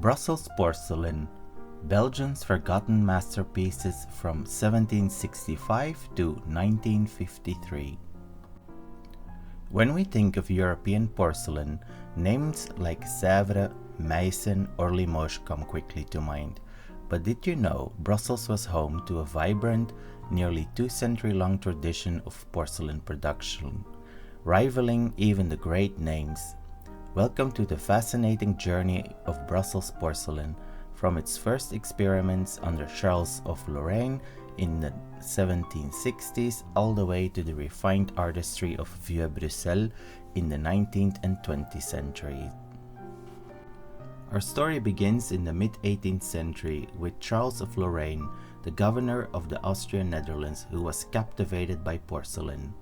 Brussels porcelain, Belgium's forgotten masterpieces from 1765 to 1953. When we think of European porcelain, names like Sèvres, Meissen or Limoges come quickly to mind. But did you know Brussels was home to a vibrant, nearly 2-century-long tradition of porcelain production, rivaling even the great names? Welcome to the fascinating journey of Brussels porcelain, from its first experiments under Charles of Lorraine in the 1760s all the way to the refined artistry of Vieux Bruxelles in the 19th and 20th centuries. Our story begins in the mid-18th century with Charles of Lorraine, the governor of the Austrian Netherlands, who was captivated by porcelain.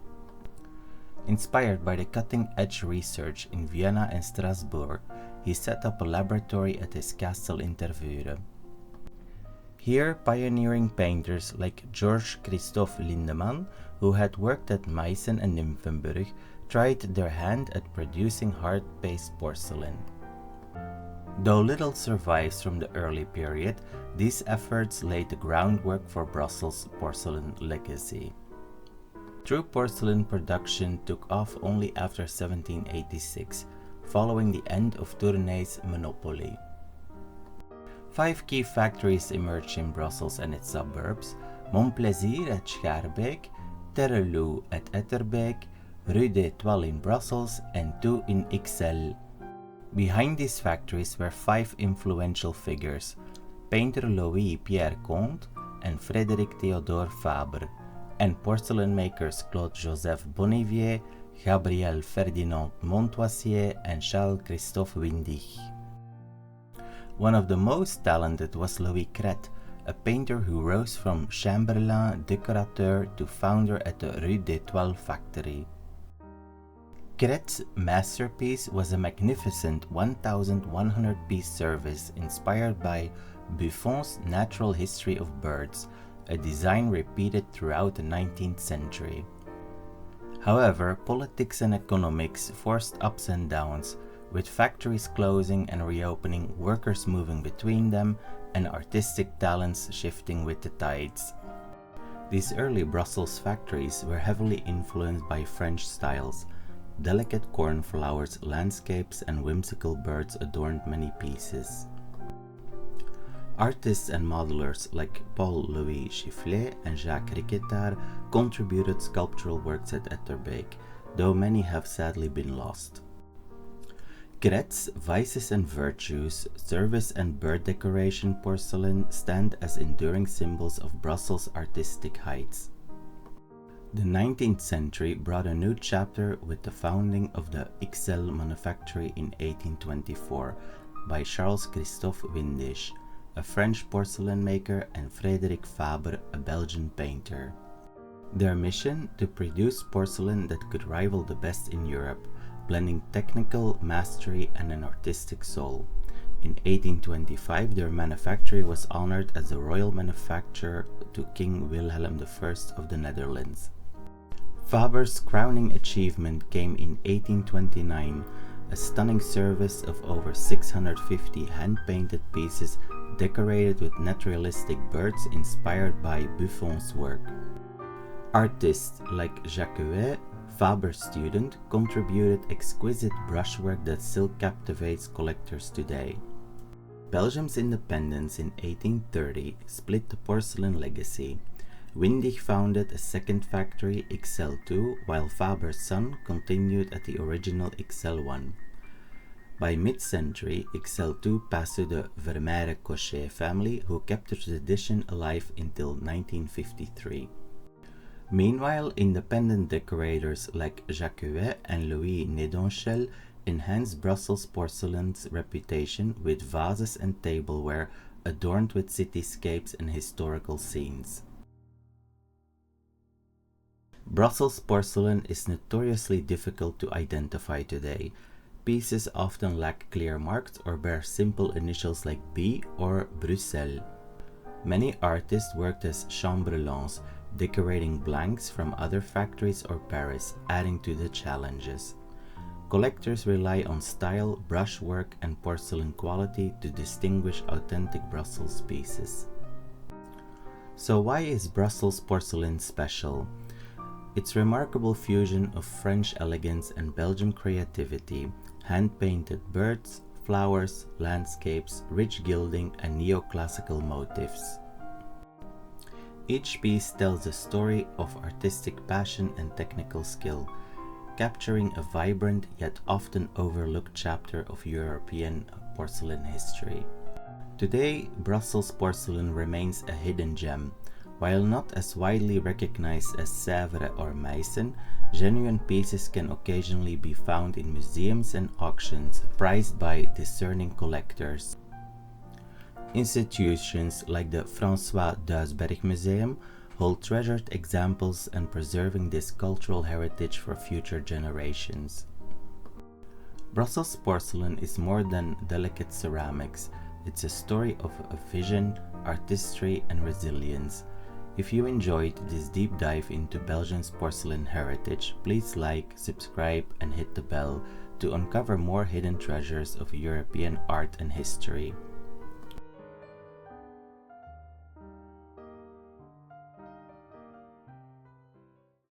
Inspired by the cutting-edge research in Vienna and Strasbourg, he set up a laboratory at his castle in Tervuren. Here, pioneering painters like George Christophe Lindemann, who had worked at Meissen and Nymphenburg, tried their hand at producing hard-paste porcelain. Though little survives from the early period, these efforts laid the groundwork for Brussels' porcelain legacy. True porcelain production took off only after 1786, following the end of Tournai's monopoly. 5 key factories emerged in Brussels and its suburbs: Montplaisir at Schaerbeek, Terreloo at Etterbeek, Rue d'Étoile in Brussels, and 2 in Ixelles. Behind these factories were 5 influential figures: painter Louis-Pierre Comte and Frédéric Théodore Fabre, and porcelain makers Claude-Joseph Bonnivier, Gabriel Ferdinand Montoisier, and Charles-Christophe Windig. One of the most talented was Louis Cret, a painter who rose from Chamberlain décorateur to founder at the Rue d'Étoile factory. Cret's masterpiece was a magnificent 1,100-piece service inspired by Buffon's Natural History of Birds, a design repeated throughout the 19th century. However, politics and economics forced ups and downs, with factories closing and reopening, workers moving between them, and artistic talents shifting with the tides. These early Brussels factories were heavily influenced by French styles. Delicate cornflowers, landscapes, and whimsical birds adorned many pieces. Artists and modelers like Paul-Louis Chifflet and Jacques Riquetard contributed sculptural works at Etterbeek, though many have sadly been lost. Cret's Vices and Virtues, service and bird decoration porcelain stand as enduring symbols of Brussels' artistic heights. The 19th century brought a new chapter with the founding of the Ixelles manufactory in 1824 by Charles-Christophe Windig, a French porcelain maker, and Frédéric Fabre, a Belgian painter. Their mission: to produce porcelain that could rival the best in Europe, blending technical mastery and an artistic soul. In 1825, their manufactory was honored as the royal manufacturer to King Wilhelm I of the Netherlands. Faber's crowning achievement came in 1829, a stunning service of over 650 hand-painted pieces decorated with naturalistic birds inspired by Buffon's work. Artists like Jacquet, Faber's student, contributed exquisite brushwork that still captivates collectors today. Belgium's independence in 1830 split the porcelain legacy. Windig founded a second factory, Ixelles II, while Faber's son continued at the original Ixelles I. By mid-century, Ixelles II passed to the Vermeire-Cochet family, who kept the tradition alive until 1953. Meanwhile, independent decorators like Jacquet and Louis Nedonchel enhanced Brussels porcelain's reputation with vases and tableware adorned with cityscapes and historical scenes. Brussels porcelain is notoriously difficult to identify today. Pieces often lack clear marks or bear simple initials like B or Bruxelles. Many artists worked as chambellans, decorating blanks from other factories or Paris, adding to the challenges. Collectors rely on style, brushwork, and porcelain quality to distinguish authentic Brussels pieces. So why is Brussels porcelain special? Its remarkable fusion of French elegance and Belgian creativity, hand-painted birds, flowers, landscapes, rich gilding, and neoclassical motifs. Each piece tells a story of artistic passion and technical skill, capturing a vibrant yet often overlooked chapter of European porcelain history. Today, Brussels porcelain remains a hidden gem. While not as widely recognized as Sèvres or Meissen, genuine pieces can occasionally be found in museums and auctions, prized by discerning collectors. Institutions like the François Duisberg Museum hold treasured examples and preserving this cultural heritage for future generations. Brussels porcelain is more than delicate ceramics. It's a story of a vision, artistry, and resilience. If you enjoyed this deep dive into Belgium's porcelain heritage, please like, subscribe, and hit the bell to uncover more hidden treasures of European art and history.